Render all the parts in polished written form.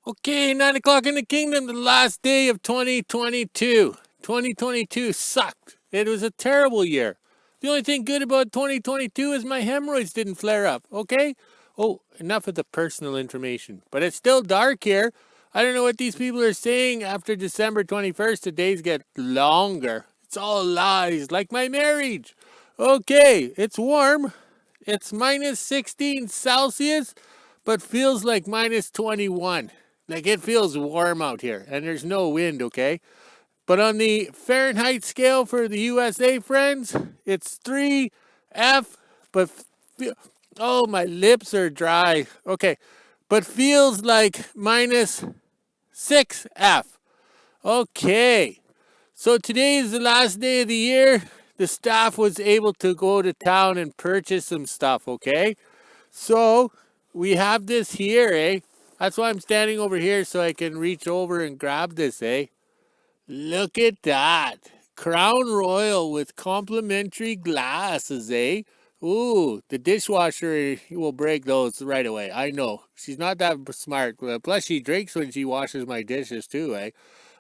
Okay, 9 o'clock in the kingdom, the last day of 2022. 2022 sucked. It was a terrible year. The only thing good about 2022 is my hemorrhoids didn't flare up, okay? Oh, enough of the personal information. But it's still dark here. I don't know what these people are saying after December 21st. The days get longer. It's all lies, like my marriage. Okay, it's warm. It's minus 16 Celsius, but feels like minus 21. Like it feels warm out here, and there's no wind, okay? But on the Fahrenheit scale for the USA, friends, it's 3F, but oh, my lips are dry. Okay, but feels like minus 6F. Okay, so today is the last day of the year. The staff was able to go to town and purchase some stuff, okay? So we have this here, eh? That's why I'm standing over here so I can reach over and grab this, eh? Look at that. Crown Royal with complimentary glasses, eh? Ooh, the dishwasher will break those right away. I know. She's not that smart. Plus, she drinks when she washes my dishes, too, eh?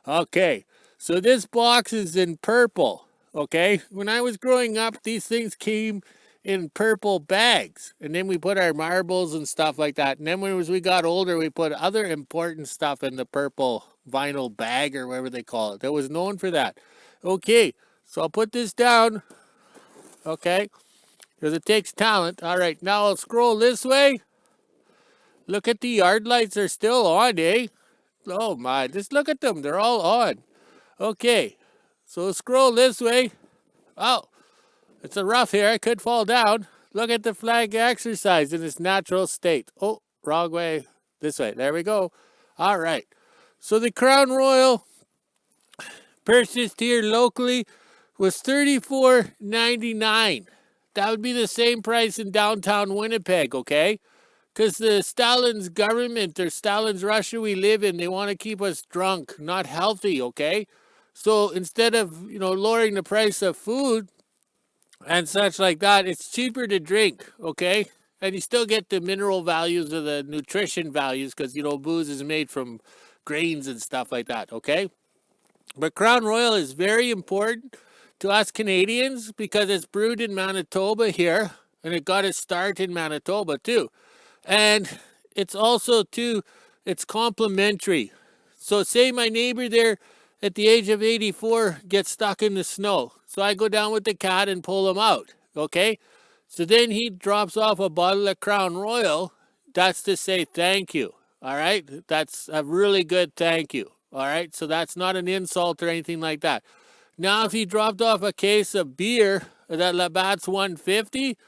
Okay, so this box is in purple, okay? When I was growing up, these things came in purple bags, and then we put our marbles and stuff like that. And then when we got older, we put other important stuff in the purple vinyl bag or whatever they call it. That was known for that. Okay, so I'll put this down, okay? Because it takes talent. All right, now I'll scroll this way. Look at the yard lights, they're still on, eh? Oh my, just look at them, they're all on. Okay, so scroll this way. Oh, it's a rough here, I could fall down. Look at the flag exercise in its natural state. Oh, wrong way. This way, there we go. All right, so the Crown Royal purchased here locally was $34.99. That would be the same price in downtown Winnipeg, okay? Because the Stalin's government or Stalin's Russia we live in, they want to keep us drunk, not healthy, okay? So instead of, lowering the price of food and such like that, it's cheaper to drink, okay? And you still get the mineral values or the nutrition values because, booze is made from grains and stuff like that, okay? But Crown Royal is very important to us Canadians because it's brewed in Manitoba here, and it got its start in Manitoba too. And it's also too, it's complimentary. So say my neighbor there at the age of 84 gets stuck in the snow. So I go down with the cat and pull him out. Okay? So then he drops off a bottle of Crown Royal. That's to say thank you. All right? That's a really good thank you. All right? So that's not an insult or anything like that. Now, if he dropped off a case of beer that Labatt's 150,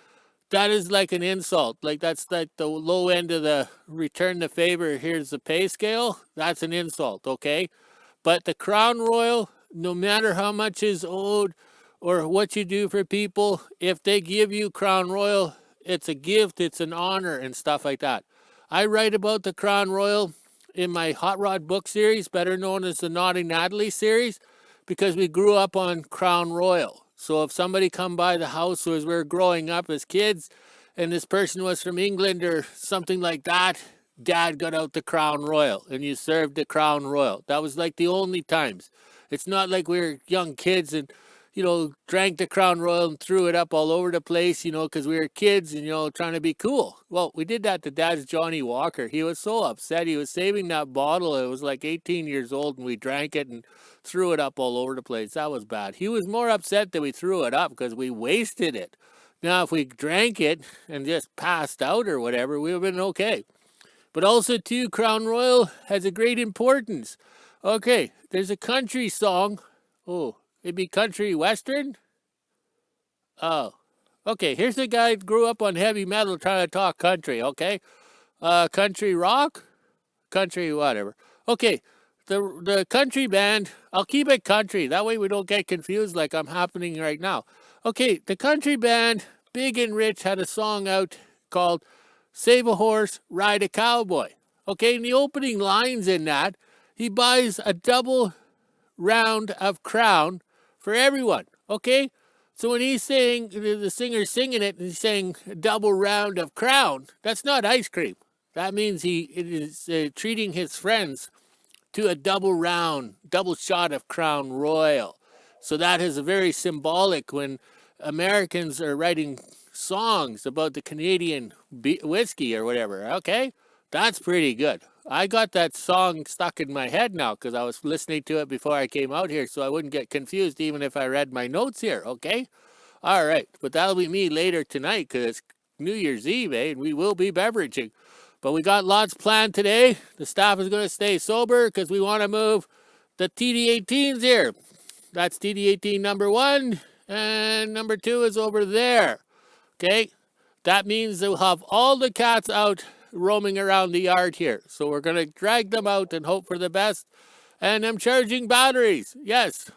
that is like an insult. Like that's like the low end of the return the favor, here's the pay scale. That's an insult, okay? But the Crown Royal, no matter how much is owed or what you do for people, if they give you Crown Royal, it's a gift, it's an honor and stuff like that. I write about the Crown Royal in my Hot Rod book series, better known as the Naughty Natalie series, because we grew up on Crown Royal. So if somebody come by the house as we were growing up as kids and this person was from England or something like that, Dad got out the Crown Royal and you served the Crown Royal. That was like the only times. It's not like we were young kids and, drank the Crown Royal and threw it up all over the place, because we were kids and, trying to be cool. Well, we did that to Dad's Johnny Walker. He was so upset. He was saving that bottle. It was like 18 years old and we drank it and threw it up all over the place. That was bad. He was more upset that we threw it up because we wasted it. Now, if we drank it and just passed out or whatever, we would have been okay. But also, too, Crown Royal has a great importance. Okay, there's a country song. Oh, it'd be country western? Oh, okay, here's a guy who grew up on heavy metal trying to talk country, okay? Country rock? Country whatever. Okay, the country band, I'll keep it country. That way we don't get confused like I'm happening right now. Okay, the country band, Big and Rich, had a song out called Save a Horse, Ride a Cowboy. Okay, in the opening lines in that, he buys a double round of Crown for everyone. Okay, so when he's saying, the singer's singing it and he's saying a double round of Crown, that's not ice cream. That means he is treating his friends to a double shot of Crown Royal. So that is very symbolic when Americans are writing songs about the Canadian whiskey or whatever. Okay, that's pretty good. I got that song stuck in my head now because I was listening to it before I came out here so I wouldn't get confused even if I read my notes here, okay? All right, but that'll be me later tonight because it's New Year's Eve, and we will be beveraging. But we got lots planned today. The staff is going to stay sober because we want to move the TD18s here. That's TD18 number 1, and number 2 is over there. Okay, that means they'll have all the cats out roaming around the yard here. So we're going to drag them out and hope for the best. And I'm charging batteries. Yes,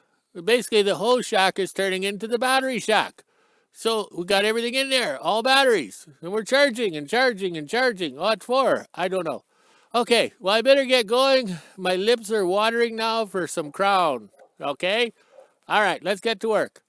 basically the whole shack is turning into the battery shack. So we got everything in there, all batteries. And we're charging and charging and charging. What for? I don't know. Okay, well, I better get going. My lips are watering now for some Crown. Okay? All right, let's get to work.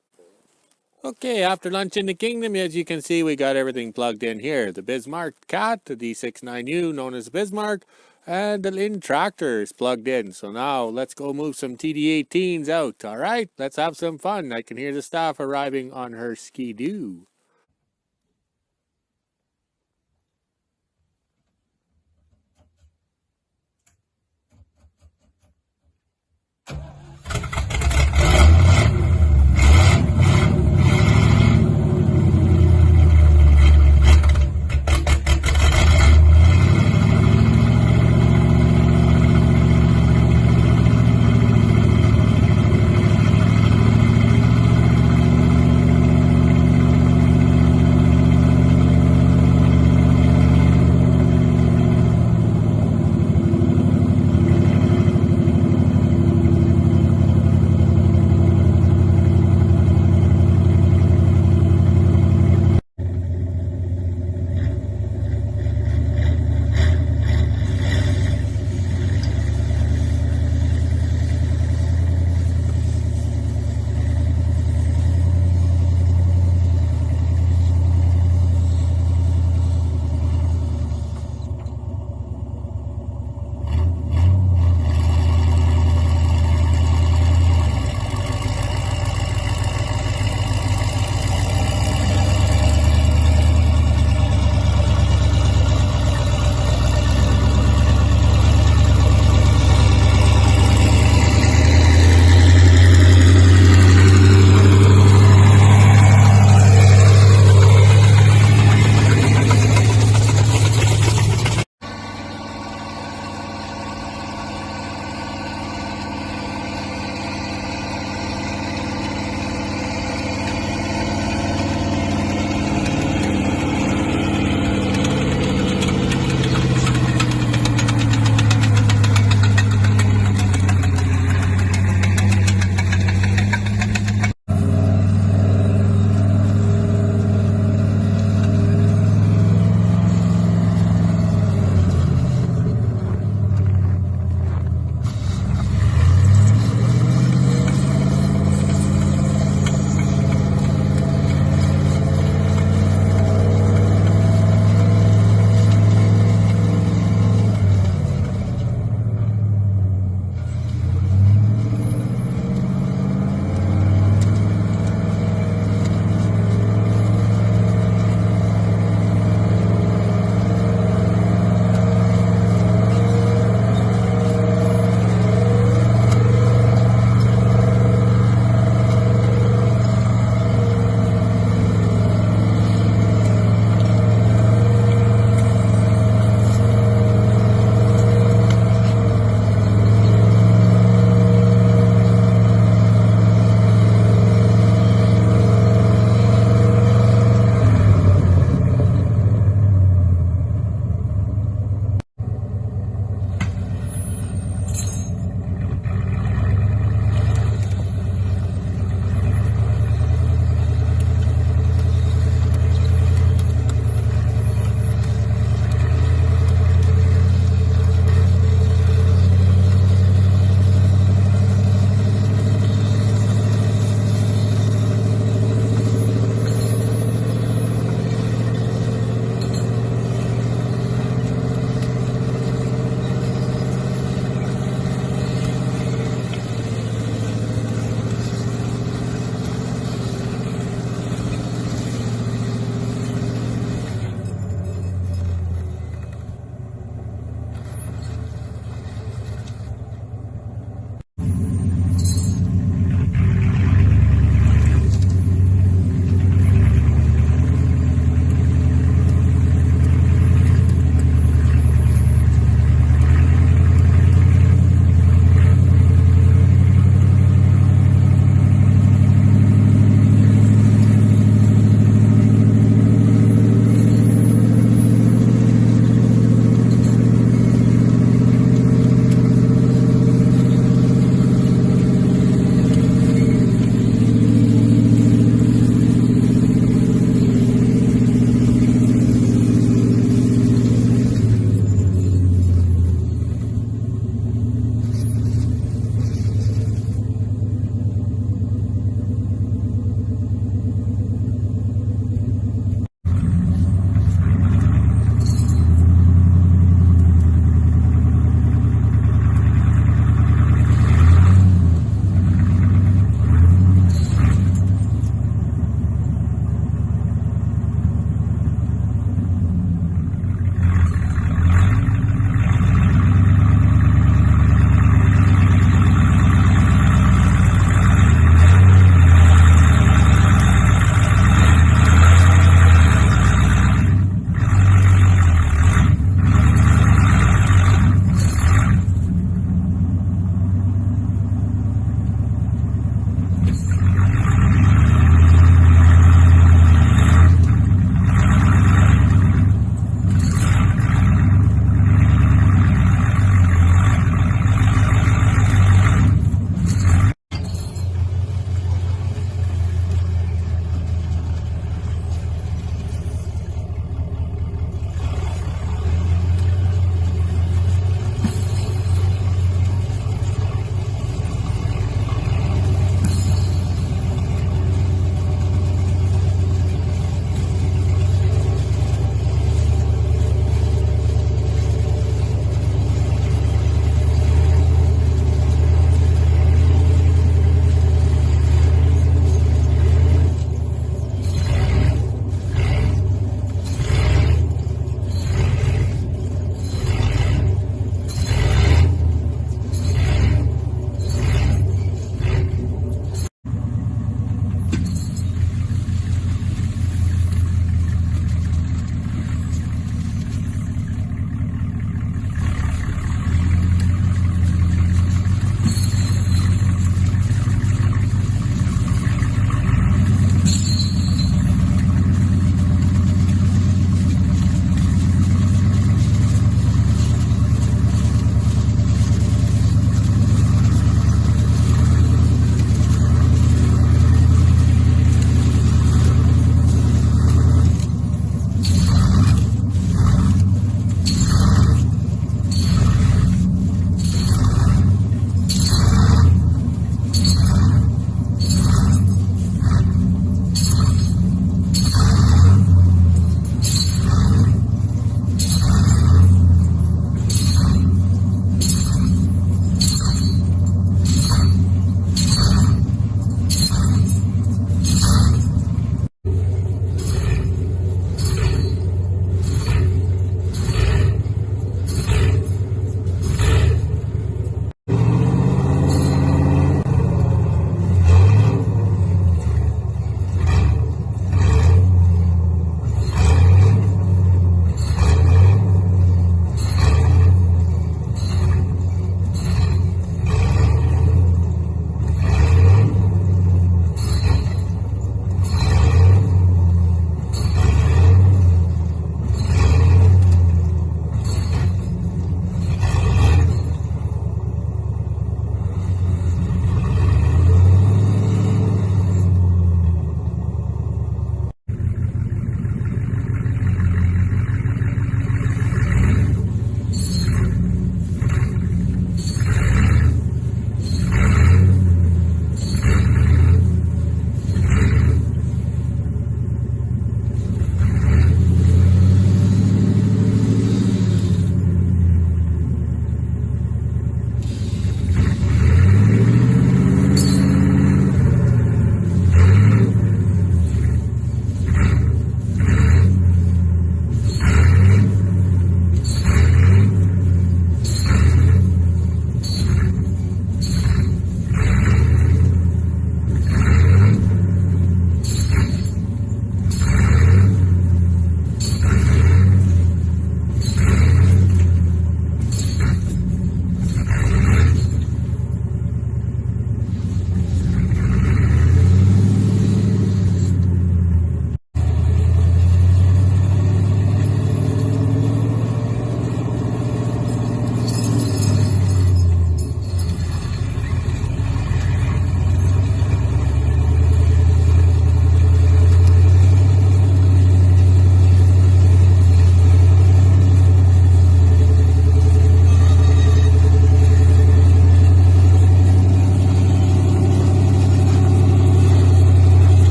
Okay, after lunch in the kingdom, as you can see, we got everything plugged in here. The Bismarck Cat, the D69U, known as Bismarck, and the Linn Tractor is plugged in. So now let's go move some TD18s out. All right, let's have some fun. I can hear the staff arriving on her Ski-Doo.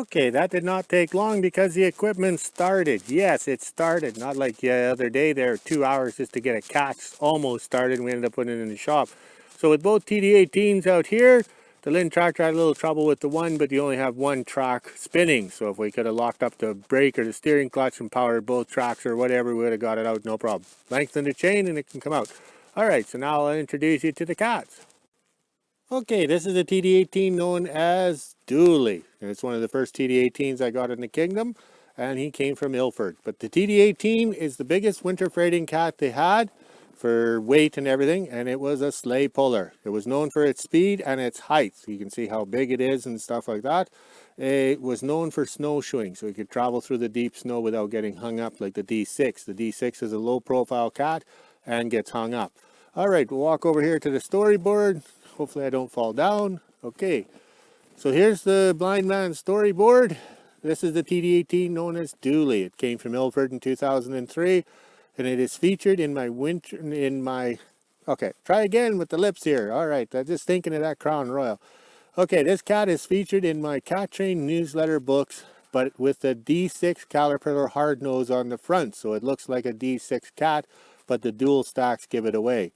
Okay, that did not take long because the equipment started. Yes, it started. Not like the other day there, 2 hours just to get a catch almost started. We ended up putting it in the shop. So with both TD18s out here, the Linn Tractor had a little trouble with the one, but you only have one track spinning. So if we could have locked up the brake or the steering clutch and powered both tracks or whatever, we would have got it out no problem. Lengthen the chain and it can come out. All right, so now I'll introduce you to the cats. Okay, this is a TD18 known as Dooley. It's one of the first TD18s I got in the kingdom, and he came from Ilford. But the TD18 is the biggest winter freighting cat they had for weight and everything, and it was a sleigh puller. It was known for its speed and its height. You can see how big it is and stuff like that. It was known for snowshoeing, so it could travel through the deep snow without getting hung up like the D6. The D6 is a low-profile cat and gets hung up. All right, we'll walk over here to the storyboard. Hopefully I don't fall down. Okay, so here's the blind man's storyboard. This is the TD18 known as Dooley. It came from Ilford in 2003, and it is featured in my okay, try again with the lips here. All right, I'm just thinking of that Crown Royal. Okay, this cat is featured in my Cat Train newsletter books, but with the D6 Caterpillar hard nose on the front, so it looks like a D6 cat, but the dual stacks give it away.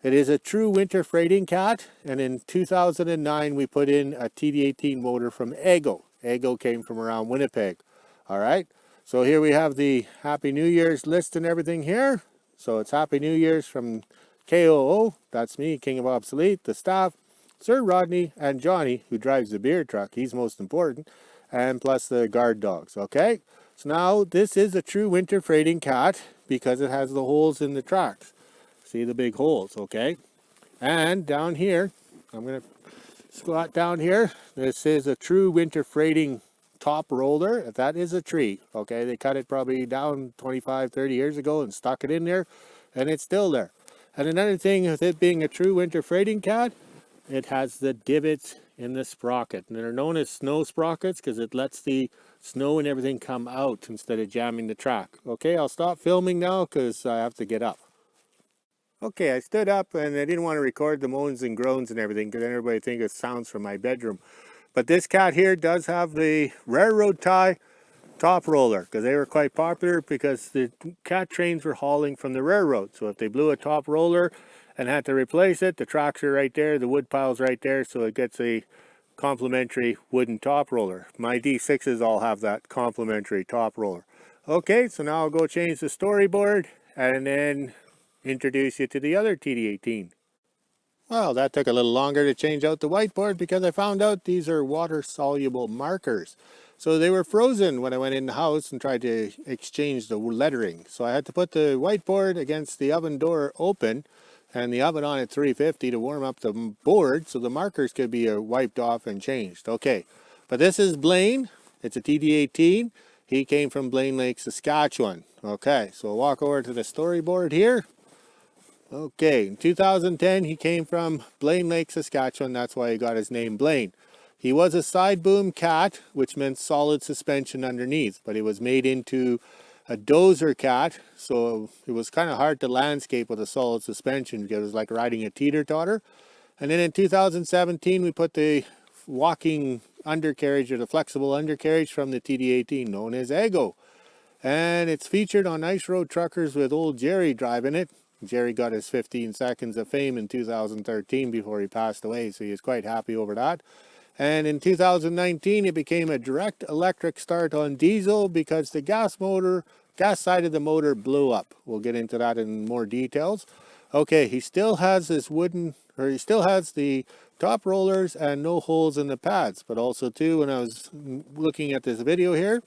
It is a true winter freighting cat, and in 2009 we put in a TD18 motor from Ego. Ego came from around Winnipeg. All right, so here we have the Happy New Year's list and everything here. So it's Happy New Year's from KOO, that's me, King of Obsolete, the staff, Sir Rodney, and Johnny, who drives the beer truck. He's most important, and plus the guard dogs. Okay, so now this is a true winter freighting cat because it has the holes in the tracks. See the big holes, okay? And down here, I'm going to squat down here. This is a true winter freighting top roller. That is a tree, okay? They cut it probably down 25, 30 years ago and stuck it in there, and it's still there. And another thing with it being a true winter freighting cat, it has the divots in the sprocket. And they're known as snow sprockets because it lets the snow and everything come out instead of jamming the track. Okay, I'll stop filming now because I have to get up. Okay, I stood up and I didn't want to record the moans and groans and everything because then everybody thinks it sounds from my bedroom. But this cat here does have the railroad tie top roller because they were quite popular because the cat trains were hauling from the railroad. So if they blew a top roller and had to replace it, the tracks are right there, the wood pile's right there, so it gets a complimentary wooden top roller. My D6s all have that complimentary top roller. Okay, so now I'll go change the storyboard and then introduce you to the other TD18. Well, that took a little longer to change out the whiteboard because I found out these are water-soluble markers. So they were frozen when I went in the house and tried to exchange the lettering. So I had to put the whiteboard against the oven door open and the oven on at 350 to warm up the board so the markers could be wiped off and changed. Okay, but this is Blaine. It's a TD18. He came from Blaine Lake, Saskatchewan. Okay, so we'll walk over to the storyboard here. Okay, in 2010 he came from Blaine Lake, Saskatchewan. That's why he got his name Blaine. He was a side boom cat, which meant solid suspension underneath, but he was made into a dozer cat, so it was kind of hard to landscape with a solid suspension because it was like riding a teeter-totter. And then in 2017 we put the walking undercarriage or the flexible undercarriage from the TD18 known as Ego. And it's featured on ice road truckers with old Jerry driving it. Jerry got his 15 seconds of fame in 2013 before he passed away, so he was quite happy over that. And in 2019, it became a direct electric start on diesel because the gas side of the motor blew up. We'll get into that in more details. Okay, he still has he still has the top rollers and no holes in the pads, but also too, when I was looking at this video here,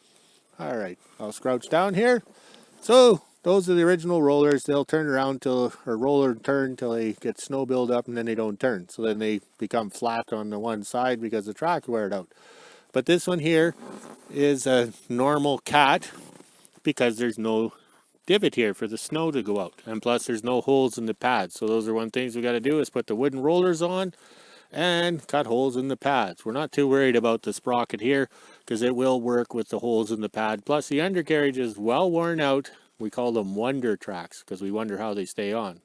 all right, I'll crouch down here. So those are the original rollers. They'll turn around roller turn till they get snow build up and then they don't turn. So then they become flat on the one side because the track wear it out. But this one here is a normal cat because there's no divot here for the snow to go out. And plus there's no holes in the pads. So those are one things we got to do is put the wooden rollers on and cut holes in the pads. We're not too worried about the sprocket here because it will work with the holes in the pad. Plus the undercarriage is well worn out. We call them wonder tracks because we wonder how they stay on.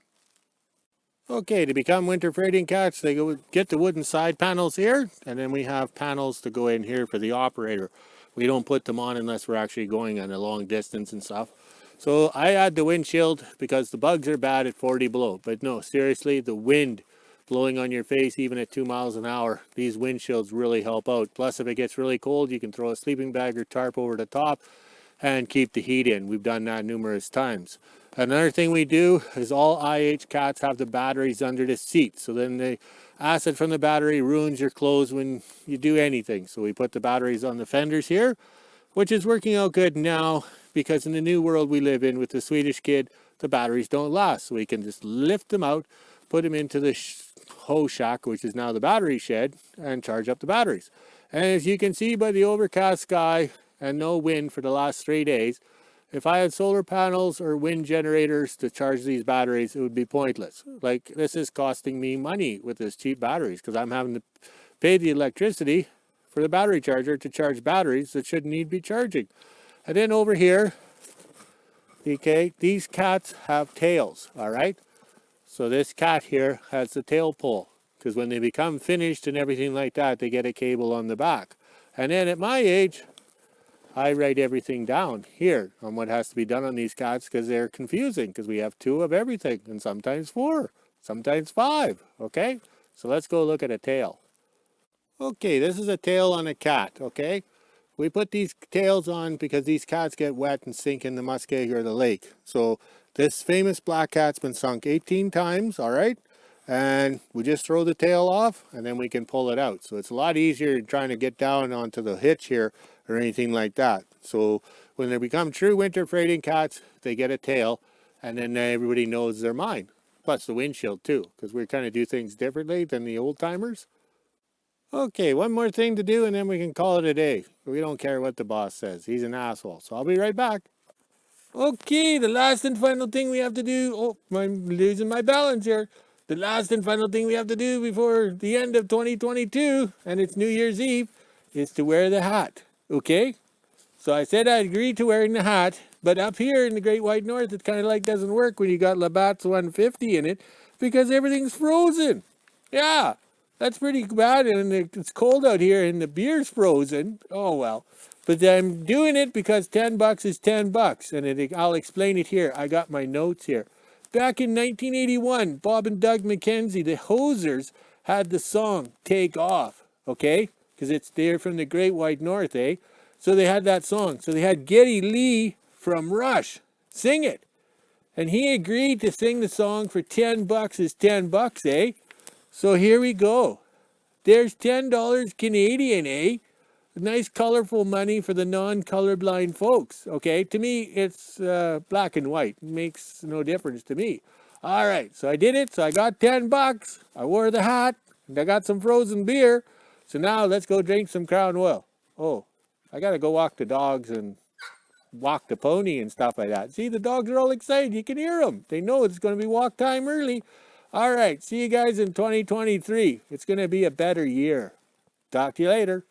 Okay, to become winter freighting cats, they go get the wooden side panels here, and then we have panels to go in here for the operator. We don't put them on unless we're actually going on a long distance and stuff. So I add the windshield because the bugs are bad at 40 below. But no, seriously, the wind blowing on your face even at 2 miles an hour, these windshields really help out. Plus, if it gets really cold, you can throw a sleeping bag or tarp over the top and keep the heat in. We've done that numerous times. Another thing we do is all IH cats have the batteries under the seat. So then the acid from the battery ruins your clothes when you do anything. So we put the batteries on the fenders here, which is working out good now because in the new world we live in with the Swedish kid, the batteries don't last. So we can just lift them out, put them into the hose shack, which is now the battery shed, and charge up the batteries. And as you can see by the overcast sky and no wind for the last 3 days, if I had solar panels or wind generators to charge these batteries, it would be pointless. Like, this is costing me money with this cheap batteries because I'm having to pay the electricity for the battery charger to charge batteries that shouldn't need to be charging. And then over here, okay, these cats have tails, all right? So this cat here has the tail pull because when they become finished and everything like that, they get a cable on the back. And then at my age, I write everything down here on what has to be done on these cats because they're confusing because we have 2 of everything and sometimes 4, sometimes 5, okay? So let's go look at a tail. Okay, this is a tail on a cat, okay? We put these tails on because these cats get wet and sink in the muskeg or the lake. So this famous black cat's been sunk 18 times, all right? And we just throw the tail off and then we can pull it out. So it's a lot easier than trying to get down onto the hitch here or anything like that. So when they become true winter freighting cats, they get a tail and then everybody knows they're mine. Plus the windshield too, because we kind of do things differently than the old timers. Okay, one more thing to do and then we can call it a day. We don't care what the boss says. He's an asshole. So I'll be right back. Okay, the last and final thing we have to do. Oh, I'm losing my balance here. The last and final thing we have to do before the end of 2022, and it's New Year's Eve, is to wear the hat. Okay? So I said I'd agree to wearing the hat, but up here in the Great White North, it kind of like doesn't work when you got Labatt's 150 in it because everything's frozen. Yeah, that's pretty bad, and it's cold out here, and the beer's frozen. Oh well. But I'm doing it because $10 is $10, and I'll explain it here. I got my notes here. Back in 1981, Bob and Doug McKenzie, the Hosers, had the song "Take Off," okay? Because it's there from the Great White North, eh? So they had that song. So they had Geddy Lee from Rush sing it. And he agreed to sing the song for $10 is $10, eh? So here we go. There's $10 Canadian, eh? Nice colorful money for the non-colorblind folks, okay? To me, it's black and white. It makes no difference to me. All right, so I did it. So I got $10. I wore the hat, and I got some frozen beer. So now let's go drink some Crown Royal. Oh, I got to go walk the dogs and walk the pony and stuff like that. See, the dogs are all excited. You can hear them. They know it's going to be walk time early. All right, see you guys in 2023. It's going to be a better year. Talk to you later.